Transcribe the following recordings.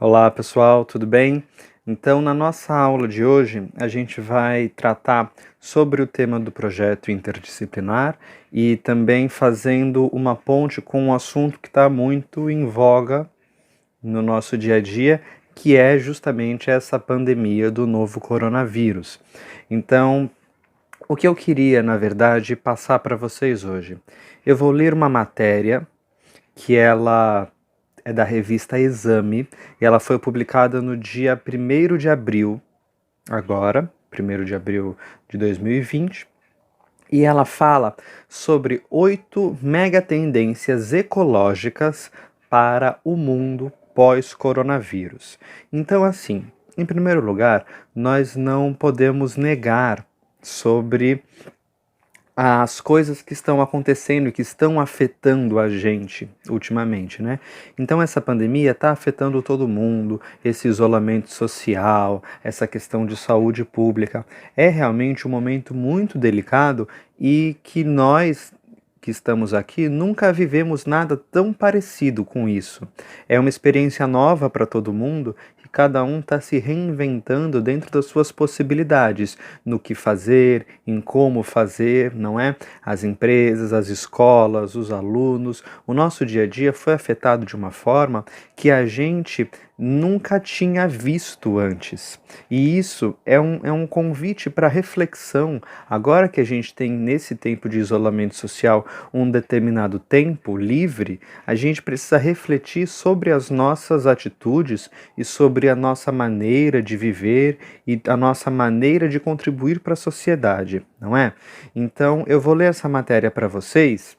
Olá pessoal, tudo bem? Então, na nossa aula de hoje, a gente vai tratar sobre o tema do projeto interdisciplinar e também fazendo uma ponte com um assunto que está muito em voga no nosso dia a dia, que é justamente essa pandemia do novo coronavírus. Então, o que eu queria, na verdade, passar para vocês hoje? Eu vou ler uma matéria que ela é da revista Exame, e ela foi publicada no dia 1º de abril, agora, 1º de abril de 2020, e ela fala sobre 8 megatendências ecológicas para o mundo pós-coronavírus. Então, assim, em primeiro lugar, nós não podemos negar sobre as coisas que estão acontecendo e que estão afetando a gente ultimamente, né? Então essa pandemia está afetando todo mundo, esse isolamento social, essa questão de saúde pública. É realmente um momento muito delicado e que nós que estamos aqui nunca vivemos nada tão parecido com isso. É uma experiência nova para todo mundo e cada um está se reinventando dentro das suas possibilidades, no que fazer, em como fazer, não é? As empresas, as escolas, os alunos, o nosso dia a dia foi afetado de uma forma que a gente nunca tinha visto antes. E isso é um convite para reflexão. Agora que a gente tem, nesse tempo de isolamento social, um determinado tempo livre, a gente precisa refletir sobre as nossas atitudes e sobre a nossa maneira de viver e a nossa maneira de contribuir para a sociedade, não é? Então, eu vou ler essa matéria para vocês.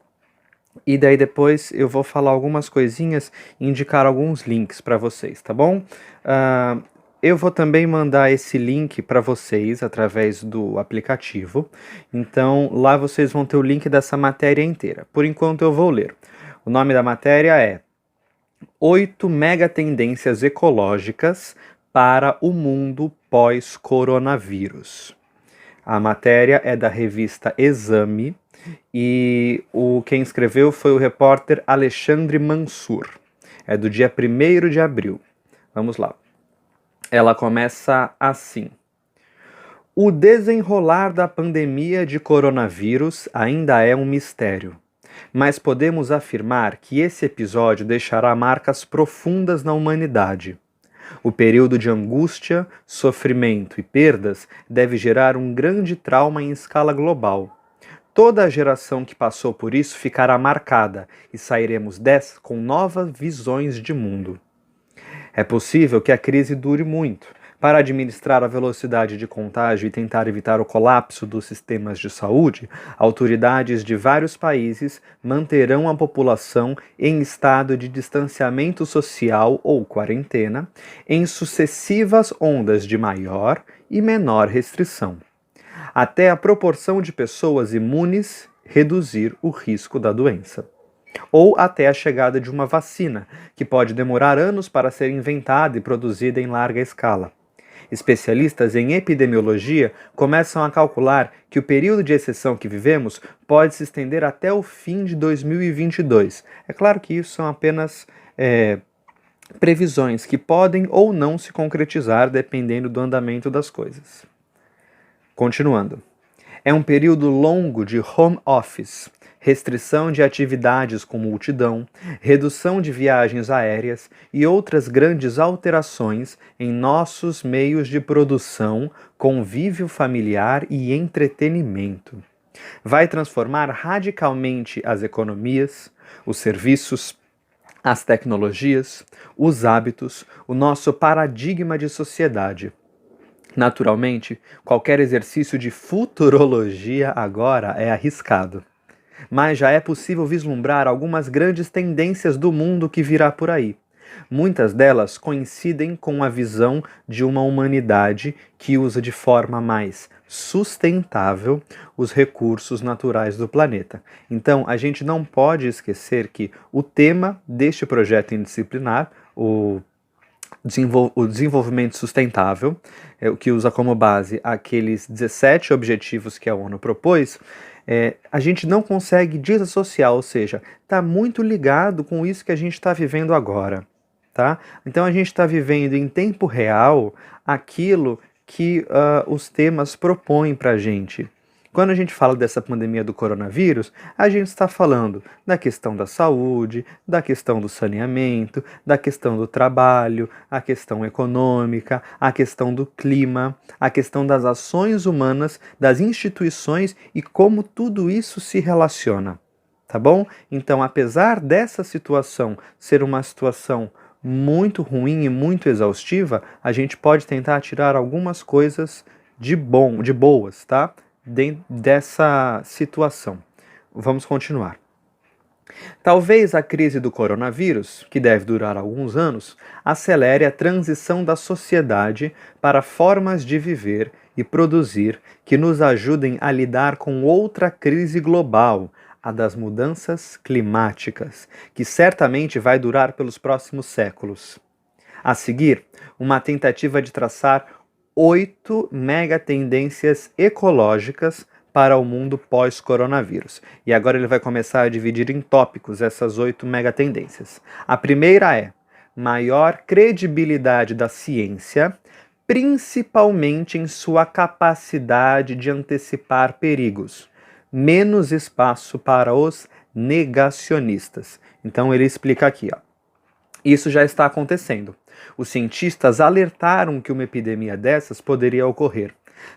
E daí depois eu vou falar algumas coisinhas e indicar alguns links para vocês, tá bom? Eu vou também mandar esse link para vocês através do aplicativo. Então lá vocês vão ter o link dessa matéria inteira. Por enquanto eu vou ler. O nome da matéria é 8 megatendências ecológicas para o mundo pós-coronavírus. A matéria é da revista Exame e quem escreveu foi o repórter Alexandre Mansur. É do dia 1º de abril. Vamos lá. Ela começa assim. O desenrolar da pandemia de coronavírus ainda é um mistério, mas podemos afirmar que esse episódio deixará marcas profundas na humanidade. O período de angústia, sofrimento e perdas deve gerar um grande trauma em escala global. Toda a geração que passou por isso ficará marcada e sairemos dessa com novas visões de mundo. É possível que a crise dure muito. Para administrar a velocidade de contágio e tentar evitar o colapso dos sistemas de saúde, autoridades de vários países manterão a população em estado de distanciamento social ou quarentena, em sucessivas ondas de maior e menor restrição, até a proporção de pessoas imunes reduzir o risco da doença, ou até a chegada de uma vacina, que pode demorar anos para ser inventada e produzida em larga escala. Especialistas em epidemiologia começam a calcular que o período de exceção que vivemos pode se estender até o fim de 2022. É claro que isso são apenas previsões que podem ou não se concretizar dependendo do andamento das coisas. Continuando. É um período longo de home office, restrição de atividades com multidão, redução de viagens aéreas e outras grandes alterações em nossos meios de produção, convívio familiar e entretenimento. Vai transformar radicalmente as economias, os serviços, as tecnologias, os hábitos, o nosso paradigma de sociedade. Naturalmente, qualquer exercício de futurologia agora é arriscado. Mas já é possível vislumbrar algumas grandes tendências do mundo que virá por aí. Muitas delas coincidem com a visão de uma humanidade que usa de forma mais sustentável os recursos naturais do planeta. Então, a gente não pode esquecer que o tema deste projeto indisciplinar, o desenvolvimento sustentável, o que usa como base aqueles 17 objetivos que a ONU propôs, a gente não consegue desassociar, ou seja, está muito ligado com isso que a gente está vivendo agora. tá? Então a gente está vivendo em tempo real aquilo que os temas propõem para a gente. Quando a gente fala dessa pandemia do coronavírus, a gente está falando da questão da saúde, da questão do saneamento, da questão do trabalho, a questão econômica, a questão do clima, a questão das ações humanas, das instituições e como tudo isso se relaciona. Tá bom? Então, apesar dessa situação ser uma situação muito ruim e muito exaustiva, a gente pode tentar tirar algumas coisas de boas, tá? Dessa situação. Vamos continuar. Talvez a crise do coronavírus, que deve durar alguns anos, acelere a transição da sociedade para formas de viver e produzir que nos ajudem a lidar com outra crise global, a das mudanças climáticas, que certamente vai durar pelos próximos séculos. A seguir, uma tentativa de traçar 8 megatendências ecológicas para o mundo pós-coronavírus. E agora ele vai começar a dividir em tópicos essas 8 megatendências. A primeira é maior credibilidade da ciência, principalmente em sua capacidade de antecipar perigos. Menos espaço para os negacionistas. Então ele explica aqui, ó. Isso já está acontecendo. Os cientistas alertaram que uma epidemia dessas poderia ocorrer.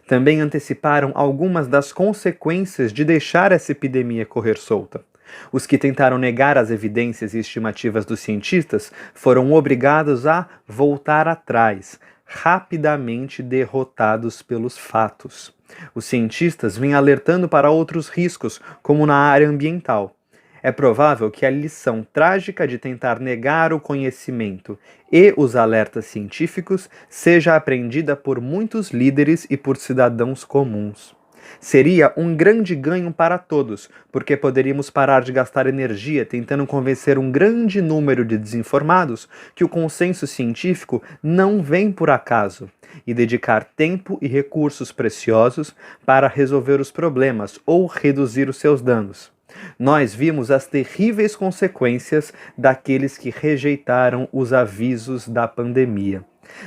Também anteciparam algumas das consequências de deixar essa epidemia correr solta. Os que tentaram negar as evidências e estimativas dos cientistas foram obrigados a voltar atrás, rapidamente derrotados pelos fatos. Os cientistas vêm alertando para outros riscos, como na área ambiental. É provável que a lição trágica de tentar negar o conhecimento e os alertas científicos seja aprendida por muitos líderes e por cidadãos comuns. Seria um grande ganho para todos, porque poderíamos parar de gastar energia tentando convencer um grande número de desinformados que o consenso científico não vem por acaso, e dedicar tempo e recursos preciosos para resolver os problemas ou reduzir os seus danos. Nós vimos as terríveis consequências daqueles que rejeitaram os avisos da pandemia.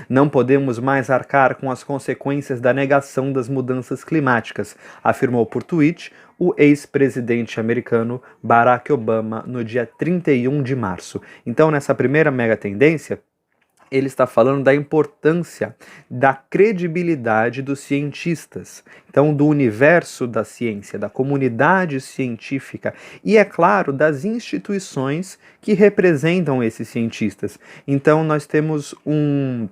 Não podemos mais arcar com as consequências da negação das mudanças climáticas, afirmou por tweet o ex-presidente americano Barack Obama no dia 31 de março. Então, nessa primeira mega tendência, ele está falando da importância da credibilidade dos cientistas, então do universo da ciência, da comunidade científica e, é claro, das instituições que representam esses cientistas. Então nós temos um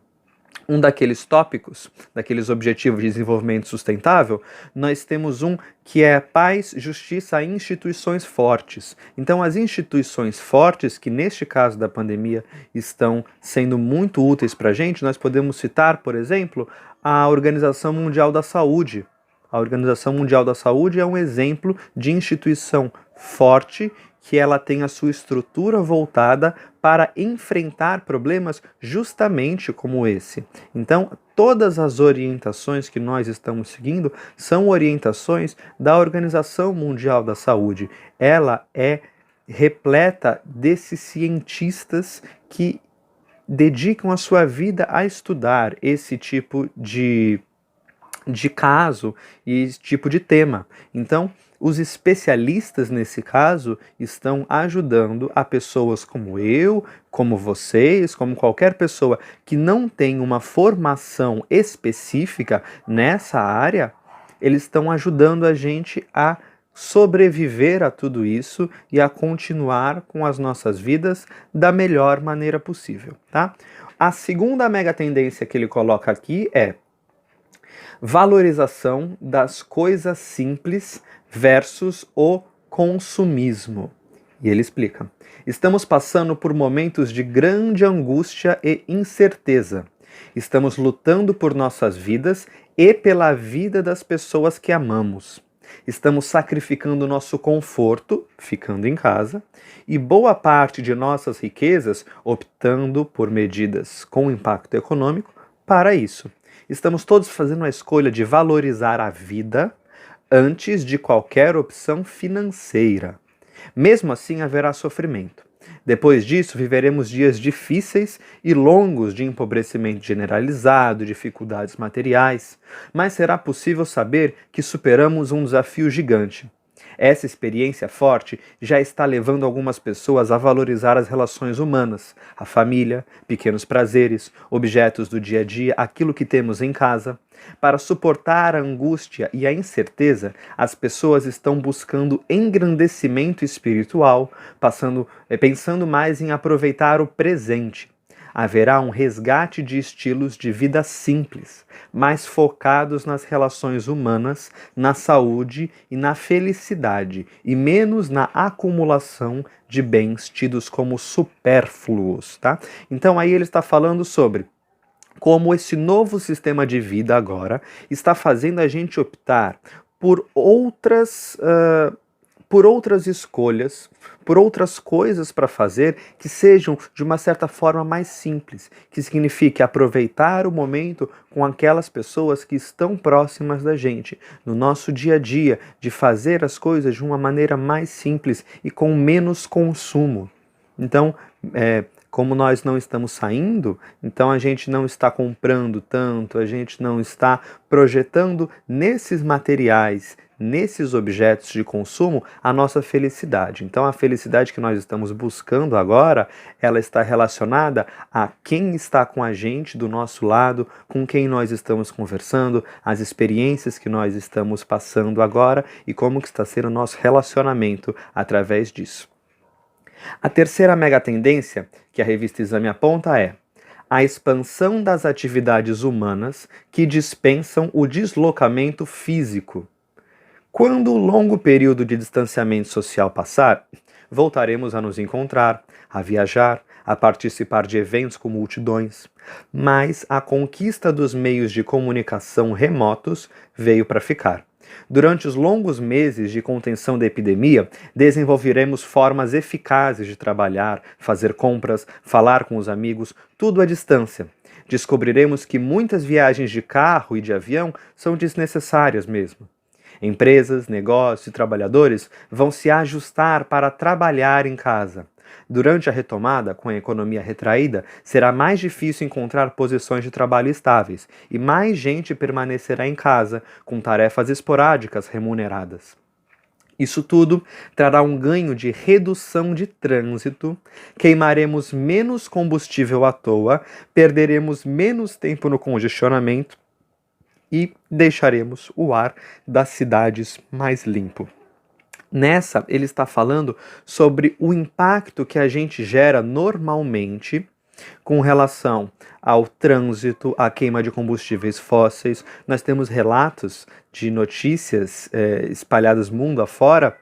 daqueles tópicos, daqueles objetivos de desenvolvimento sustentável, nós temos um que é paz, justiça e instituições fortes. Então, as instituições fortes, que neste caso da pandemia estão sendo muito úteis para a gente, nós podemos citar, por exemplo, a Organização Mundial da Saúde. A Organização Mundial da Saúde é um exemplo de instituição forte que ela tem a sua estrutura voltada para enfrentar problemas justamente como esse. Então, todas as orientações que nós estamos seguindo são orientações da Organização Mundial da Saúde. Ela é repleta desses cientistas que dedicam a sua vida a estudar esse tipo de caso e esse tipo de tema. Então, os especialistas nesse caso estão ajudando a pessoas como eu, como vocês, como qualquer pessoa que não tem uma formação específica nessa área, eles estão ajudando a gente a sobreviver a tudo isso e a continuar com as nossas vidas da melhor maneira possível, tá? A segunda mega tendência que ele coloca aqui é valorização das coisas simples versus o consumismo. E ele explica: estamos passando por momentos de grande angústia e incerteza. Estamos lutando por nossas vidas e pela vida das pessoas que amamos. Estamos sacrificando nosso conforto, ficando em casa, e boa parte de nossas riquezas optando por medidas com impacto econômico para isso. Estamos todos fazendo a escolha de valorizar a vida antes de qualquer opção financeira. Mesmo assim, haverá sofrimento. Depois disso, viveremos dias difíceis e longos de empobrecimento generalizado, dificuldades materiais, mas será possível saber que superamos um desafio gigante. Essa experiência forte já está levando algumas pessoas a valorizar as relações humanas, a família, pequenos prazeres, objetos do dia a dia, aquilo que temos em casa. Para suportar a angústia e a incerteza, as pessoas estão buscando engrandecimento espiritual, pensando mais em aproveitar o presente. Haverá um resgate de estilos de vida simples, mais focados nas relações humanas, na saúde e na felicidade, e menos na acumulação de bens tidos como supérfluos, tá? Então aí ele está falando sobre como esse novo sistema de vida agora está fazendo a gente optar por outras escolhas, por outras coisas para fazer que sejam de uma certa forma mais simples, que signifique aproveitar o momento com aquelas pessoas que estão próximas da gente, no nosso dia a dia, de fazer as coisas de uma maneira mais simples e com menos consumo. Então, como nós não estamos saindo, então a gente não está comprando tanto, a gente não está projetando nesses materiais, nesses objetos de consumo, a nossa felicidade. Então a felicidade que nós estamos buscando agora, ela está relacionada a quem está com a gente do nosso lado, com quem nós estamos conversando, as experiências que nós estamos passando agora e como que está sendo o nosso relacionamento através disso. A terceira mega tendência que a revista Exame aponta é a expansão das atividades humanas que dispensam o deslocamento físico. Quando o longo período de distanciamento social passar, voltaremos a nos encontrar, a viajar, a participar de eventos com multidões. Mas a conquista dos meios de comunicação remotos veio para ficar. Durante os longos meses de contenção da epidemia, desenvolveremos formas eficazes de trabalhar, fazer compras, falar com os amigos, tudo à distância. Descobriremos que muitas viagens de carro e de avião são desnecessárias mesmo. Empresas, negócios e trabalhadores vão se ajustar para trabalhar em casa. Durante a retomada, com a economia retraída, será mais difícil encontrar posições de trabalho estáveis e mais gente permanecerá em casa, com tarefas esporádicas remuneradas. Isso tudo trará um ganho de redução de trânsito, queimaremos menos combustível à toa, perderemos menos tempo no congestionamento e deixaremos o ar das cidades mais limpo. Nessa, ele está falando sobre o impacto que a gente gera normalmente com relação ao trânsito, à queima de combustíveis fósseis. Nós temos relatos de notícias espalhadas mundo afora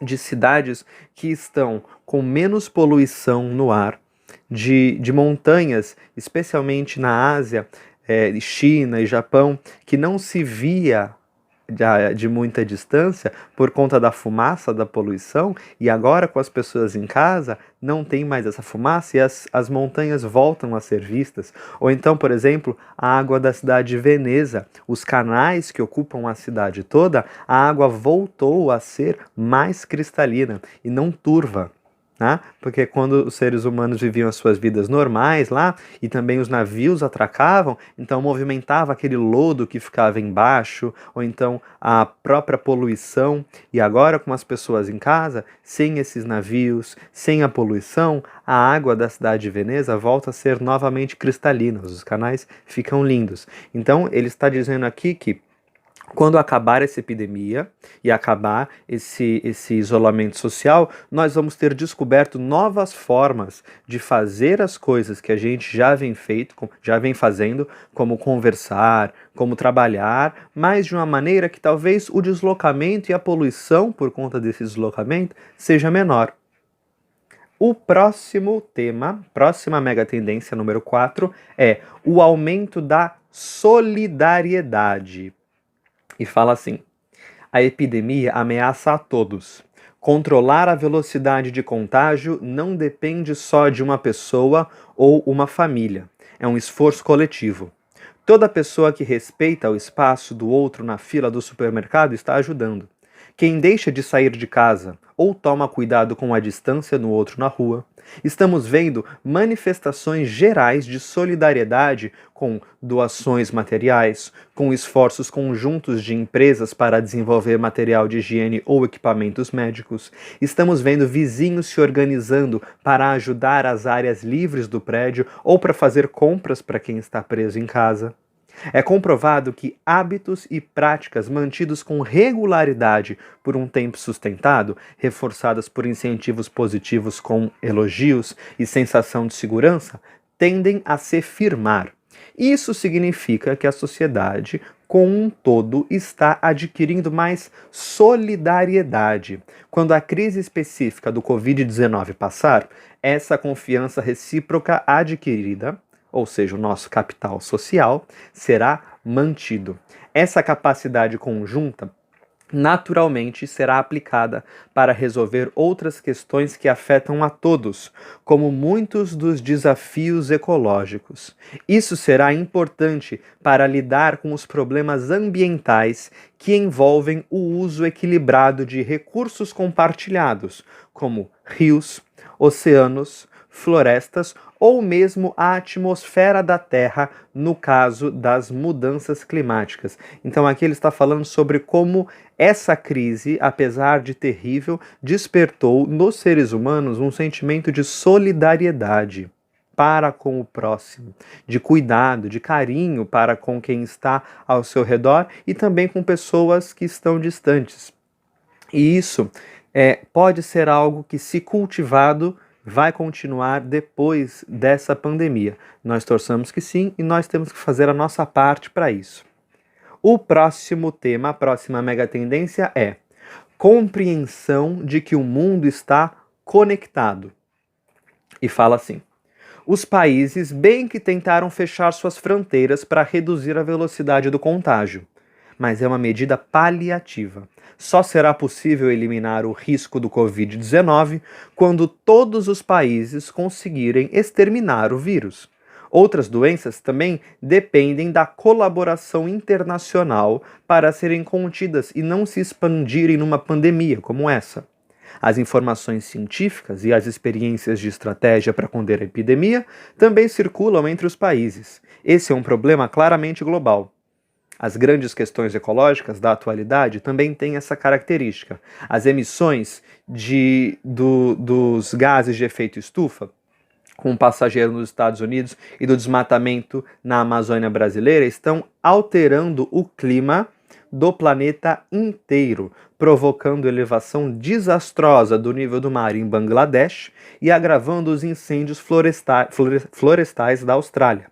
de cidades que estão com menos poluição no ar, de montanhas, especialmente na Ásia, China e Japão, que não se via de muita distância por conta da fumaça, da poluição, e agora com as pessoas em casa não tem mais essa fumaça e as montanhas voltam a ser vistas. Ou então, por exemplo, a água da cidade de Veneza, os canais que ocupam a cidade toda, a água voltou a ser mais cristalina e não turva. Né? Porque quando os seres humanos viviam as suas vidas normais lá, e também os navios atracavam, então movimentava aquele lodo que ficava embaixo, ou então a própria poluição, e agora com as pessoas em casa, sem esses navios, sem a poluição, a água da cidade de Veneza volta a ser novamente cristalina, os canais ficam lindos. Então ele está dizendo aqui que quando acabar essa epidemia e acabar esse isolamento social, nós vamos ter descoberto novas formas de fazer as coisas que a gente já vem fazendo, como conversar, como trabalhar, mas de uma maneira que talvez o deslocamento e a poluição por conta desse deslocamento seja menor. O próximo tema, próxima mega tendência número 4, é o aumento da solidariedade. E fala assim: a epidemia ameaça a todos. Controlar a velocidade de contágio não depende só de uma pessoa ou uma família. É um esforço coletivo. Toda pessoa que respeita o espaço do outro na fila do supermercado está ajudando. Quem deixa de sair de casa ou toma cuidado com a distância no outro na rua. Estamos vendo manifestações gerais de solidariedade com doações materiais, com esforços conjuntos de empresas para desenvolver material de higiene ou equipamentos médicos. Estamos vendo vizinhos se organizando para ajudar as áreas livres do prédio ou para fazer compras para quem está preso em casa. É comprovado que hábitos e práticas mantidos com regularidade por um tempo sustentado, reforçadas por incentivos positivos com elogios e sensação de segurança, tendem a se firmar. Isso significa que a sociedade, como um todo, está adquirindo mais solidariedade. Quando a crise específica do Covid-19 passar, essa confiança recíproca adquirida, ou seja, o nosso capital social, será mantido. Essa capacidade conjunta naturalmente será aplicada para resolver outras questões que afetam a todos, como muitos dos desafios ecológicos. Isso será importante para lidar com os problemas ambientais que envolvem o uso equilibrado de recursos compartilhados, como rios, oceanos, florestas ou mesmo a atmosfera da Terra, no caso das mudanças climáticas. Então aqui ele está falando sobre como essa crise, apesar de terrível, despertou nos seres humanos um sentimento de solidariedade para com o próximo, de cuidado, de carinho para com quem está ao seu redor e também com pessoas que estão distantes. E isso pode ser algo que, se cultivado, vai continuar depois dessa pandemia. Nós torçamos que sim e nós temos que fazer a nossa parte para isso. O próximo tema, a próxima mega tendência é compreensão de que o mundo está conectado. E fala assim: os países bem que tentaram fechar suas fronteiras para reduzir a velocidade do contágio, mas é uma medida paliativa. Só será possível eliminar o risco do Covid-19 quando todos os países conseguirem exterminar o vírus. Outras doenças também dependem da colaboração internacional para serem contidas e não se expandirem numa pandemia como essa. As informações científicas e as experiências de estratégia para conter a epidemia também circulam entre os países. Esse é um problema claramente global. As grandes questões ecológicas da atualidade também têm essa característica. As emissões dos gases de efeito estufa, com o passageiro nos Estados Unidos e do desmatamento na Amazônia brasileira, estão alterando o clima do planeta inteiro, provocando elevação desastrosa do nível do mar em Bangladesh e agravando os incêndios florestais da Austrália.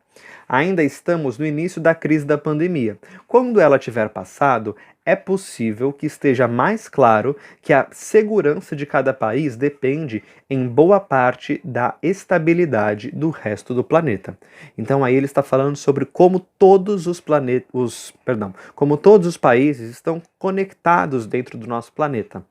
Ainda estamos no início da crise da pandemia. Quando ela tiver passado, é possível que esteja mais claro que a segurança de cada país depende, em boa parte, da estabilidade do resto do planeta. Então aí ele está falando sobre como todos os países estão conectados dentro do nosso planeta.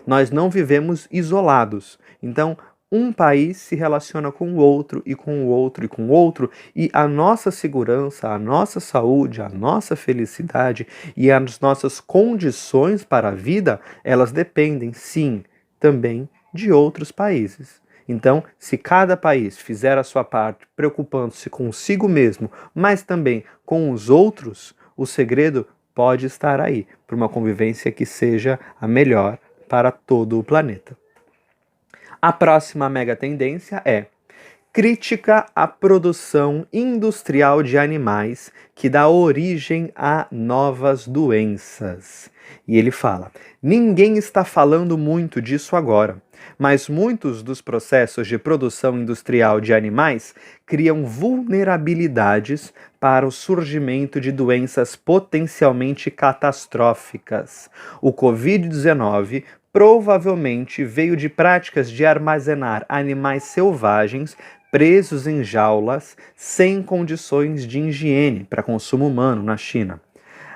Nós não vivemos isolados. Então, um país se relaciona com o outro, e com o outro, e com o outro, e a nossa segurança, a nossa saúde, a nossa felicidade e as nossas condições para a vida, elas dependem, sim, também de outros países. Então, se cada país fizer a sua parte, preocupando-se consigo mesmo, mas também com os outros, o segredo pode estar aí, para uma convivência que seja a melhor para todo o planeta. A próxima mega tendência é crítica à produção industrial de animais que dá origem a novas doenças. E ele fala: ninguém está falando muito disso agora, mas muitos dos processos de produção industrial de animais criam vulnerabilidades para o surgimento de doenças potencialmente catastróficas. O Covid-19 provavelmente veio de práticas de armazenar animais selvagens presos em jaulas sem condições de higiene para consumo humano na China.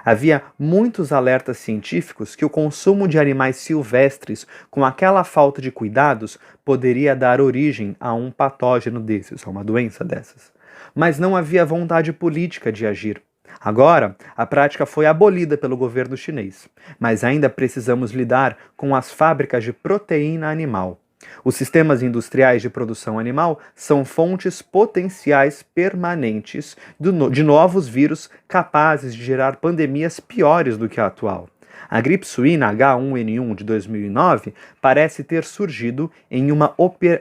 Havia muitos alertas científicos que o consumo de animais silvestres com aquela falta de cuidados poderia dar origem a um patógeno desses, a uma doença dessas. Mas não havia vontade política de agir. Agora, a prática foi abolida pelo governo chinês, mas ainda precisamos lidar com as fábricas de proteína animal. Os sistemas industriais de produção animal são fontes potenciais permanentes de novos vírus capazes de gerar pandemias piores do que a atual. A gripe suína H1N1 de 2009 parece ter surgido em uma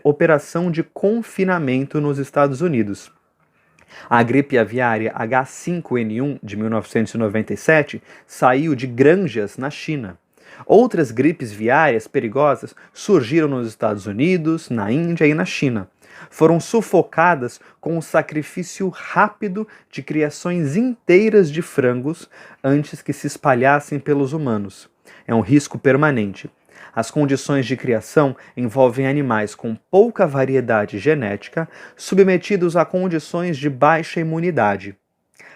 operação de confinamento nos Estados Unidos. A gripe aviária H5N1 de 1997 saiu de granjas na China. Outras gripes viárias perigosas surgiram nos Estados Unidos, na Índia e na China. Foram sufocadas com o sacrifício rápido de criações inteiras de frangos antes que se espalhassem pelos humanos. É um risco permanente. As condições de criação envolvem animais com pouca variedade genética, submetidos a condições de baixa imunidade.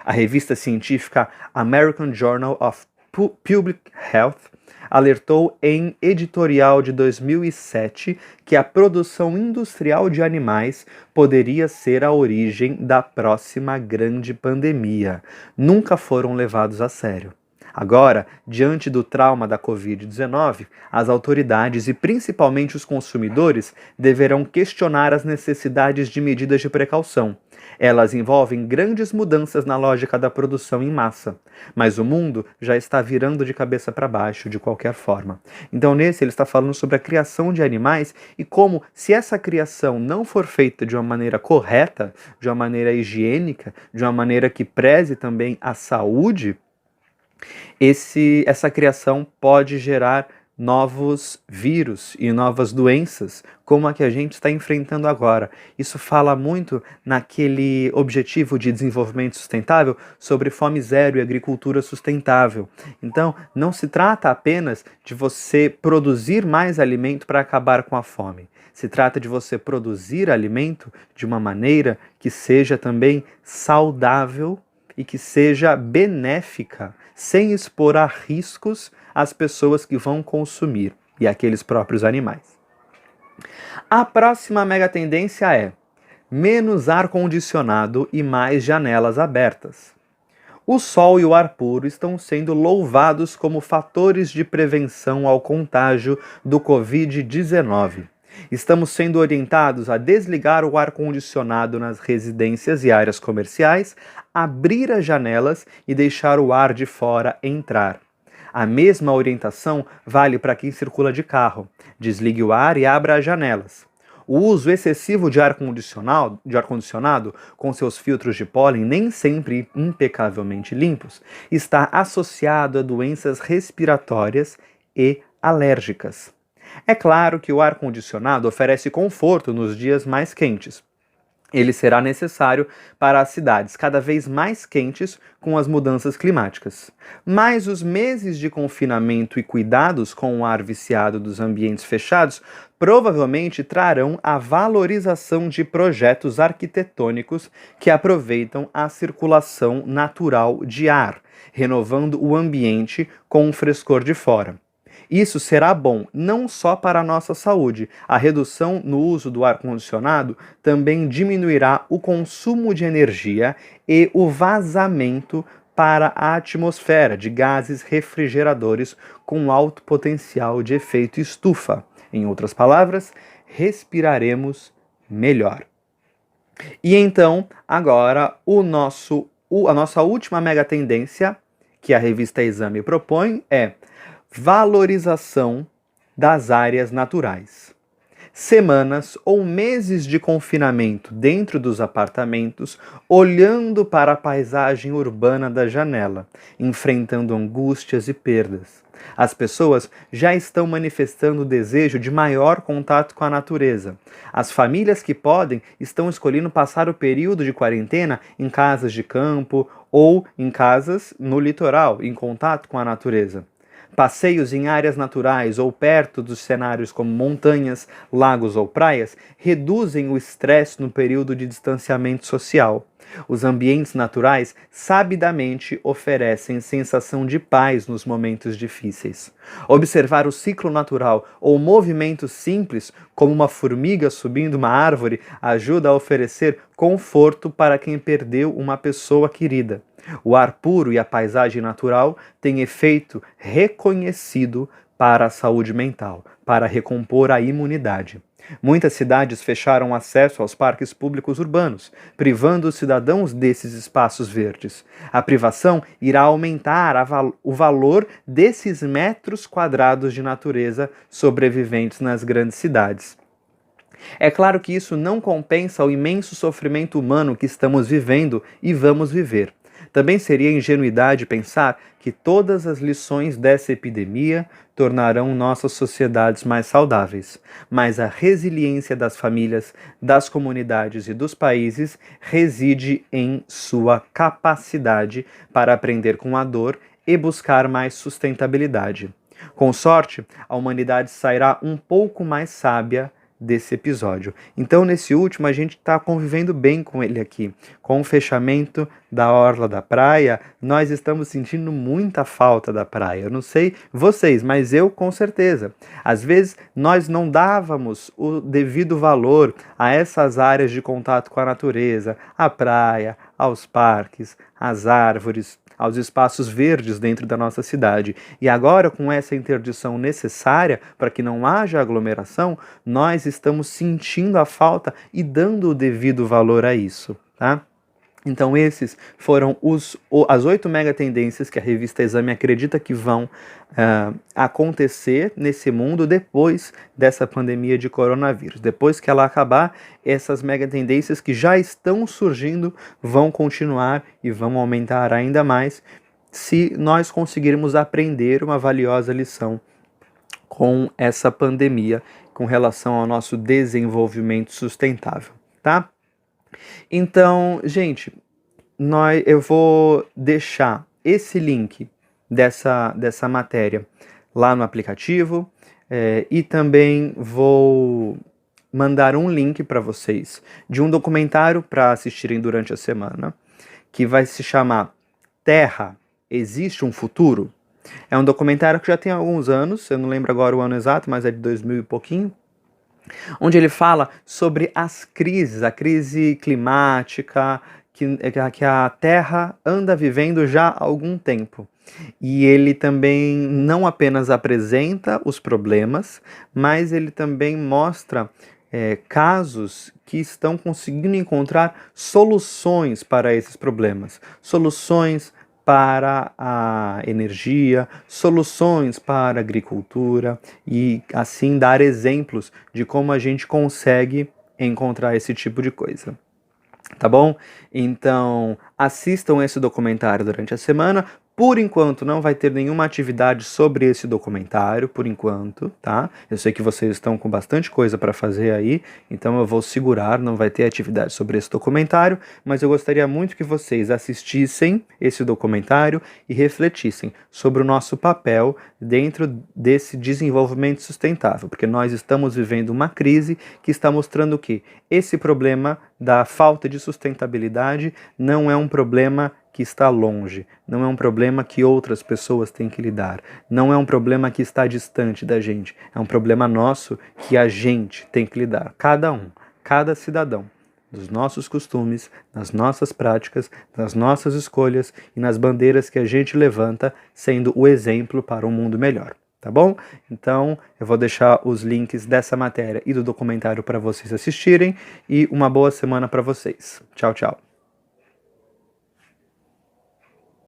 A revista científica American Journal of Public Health alertou em editorial de 2007 que a produção industrial de animais poderia ser a origem da próxima grande pandemia. Nunca foram levados a sério. Agora, diante do trauma da Covid-19, as autoridades e principalmente os consumidores deverão questionar as necessidades de medidas de precaução. Elas envolvem grandes mudanças na lógica da produção em massa, mas o mundo já está virando de cabeça para baixo de qualquer forma. Então, nesse, ele está falando sobre a criação de animais e como, se essa criação não for feita de uma maneira correta, de uma maneira higiênica, de uma maneira que preze também a saúde, essa criação pode gerar novos vírus e novas doenças, como a que a gente está enfrentando agora. Isso fala muito naquele objetivo de desenvolvimento sustentável sobre fome zero e agricultura sustentável. Então, não se trata apenas de você produzir mais alimento para acabar com a fome. Se trata de você produzir alimento de uma maneira que seja também saudável e que seja benéfica, sem expor a riscos as pessoas que vão consumir e aqueles próprios animais. A próxima mega tendência é menos ar-condicionado e mais janelas abertas. O sol e o ar puro estão sendo louvados como fatores de prevenção ao contágio do Covid-19. Estamos sendo orientados a desligar o ar-condicionado nas residências e áreas comerciais, abrir as janelas e deixar o ar de fora entrar. A mesma orientação vale para quem circula de carro. Desligue o ar e abra as janelas. O uso excessivo de ar-condicionado, com seus filtros de pólen nem sempre impecavelmente limpos, está associado a doenças respiratórias e alérgicas. É claro que o ar-condicionado oferece conforto nos dias mais quentes. Ele será necessário para as cidades cada vez mais quentes com as mudanças climáticas. Mas os meses de confinamento e cuidados com o ar viciado dos ambientes fechados provavelmente trarão a valorização de projetos arquitetônicos que aproveitam a circulação natural de ar, renovando o ambiente com o frescor de fora. Isso será bom não só para a nossa saúde. A redução no uso do ar-condicionado também diminuirá o consumo de energia e o vazamento para a atmosfera de gases refrigeradores com alto potencial de efeito estufa. Em outras palavras, respiraremos melhor. E então, agora, a nossa última mega tendência, que a revista Exame propõe, é valorização das áreas naturais. Semanas ou meses de confinamento dentro dos apartamentos, olhando para a paisagem urbana da janela, enfrentando angústias e perdas. As pessoas já estão manifestando o desejo de maior contato com a natureza. As famílias que podem estão escolhendo passar o período de quarentena em casas de campo ou em casas no litoral, em contato com a natureza. Passeios em áreas naturais ou perto dos cenários como montanhas, lagos ou praias reduzem o estresse no período de distanciamento social. Os ambientes naturais sabidamente oferecem sensação de paz nos momentos difíceis. Observar o ciclo natural ou movimentos simples, como uma formiga subindo uma árvore, ajuda a oferecer conforto para quem perdeu uma pessoa querida. O ar puro e a paisagem natural têm efeito reconhecido para a saúde mental, para recompor a imunidade. Muitas cidades fecharam acesso aos parques públicos urbanos, privando os cidadãos desses espaços verdes. A privação irá aumentar o valor desses metros quadrados de natureza sobreviventes nas grandes cidades. É claro que isso não compensa o imenso sofrimento humano que estamos vivendo e vamos viver. Também seria ingenuidade pensar que todas as lições dessa epidemia tornarão nossas sociedades mais saudáveis. Mas a resiliência das famílias, das comunidades e dos países reside em sua capacidade para aprender com a dor e buscar mais sustentabilidade. Com sorte, a humanidade sairá um pouco mais sábia desse episódio. Então, nesse último, a gente está convivendo bem com ele aqui. Com o fechamento da orla da praia, nós estamos sentindo muita falta da praia. Eu não sei vocês, mas eu com certeza. Às vezes, nós não dávamos o devido valor a essas áreas de contato com a natureza, à praia, aos parques, às árvores, aos espaços verdes dentro da nossa cidade. E agora, com essa interdição necessária para que não haja aglomeração, nós estamos sentindo a falta e dando o devido valor a isso, tá? Então esses foram as 8 megatendências que a revista Exame acredita que vão acontecer nesse mundo depois dessa pandemia de coronavírus. Depois que ela acabar, essas megatendências que já estão surgindo vão continuar e vão aumentar ainda mais se nós conseguirmos aprender uma valiosa lição com essa pandemia com relação ao nosso desenvolvimento sustentável, tá? Então, gente, eu vou deixar esse link dessa matéria lá no aplicativo e também vou mandar um link para vocês de um documentário para assistirem durante a semana, que vai se chamar Terra, Existe um Futuro? É um documentário que já tem alguns anos, eu não lembro agora o ano exato, mas é de 2000 e pouquinho, onde ele fala sobre as crises, a crise climática que a Terra anda vivendo já há algum tempo. E ele também não apenas apresenta os problemas, mas ele também mostra casos que estão conseguindo encontrar soluções para esses problemas, soluções para a energia, soluções para a agricultura e assim dar exemplos de como a gente consegue encontrar esse tipo de coisa. Tá bom? Então, assistam esse documentário durante a semana. Por enquanto, não vai ter nenhuma atividade sobre esse documentário, por enquanto, tá? Eu sei que vocês estão com bastante coisa para fazer aí, então eu vou segurar, não vai ter atividade sobre esse documentário, mas eu gostaria muito que vocês assistissem esse documentário e refletissem sobre o nosso papel dentro desse desenvolvimento sustentável, porque nós estamos vivendo uma crise que está mostrando que esse problema da falta de sustentabilidade não é um problema que está longe, não é um problema que outras pessoas têm que lidar, não é um problema que está distante da gente, é um problema nosso que a gente tem que lidar, cada um, cada cidadão, dos nossos costumes, nas nossas práticas, nas nossas escolhas e nas bandeiras que a gente levanta, sendo o exemplo para um mundo melhor. Tá bom? Então, eu vou deixar os links dessa matéria e do documentário para vocês assistirem e uma boa semana para vocês. Tchau, tchau.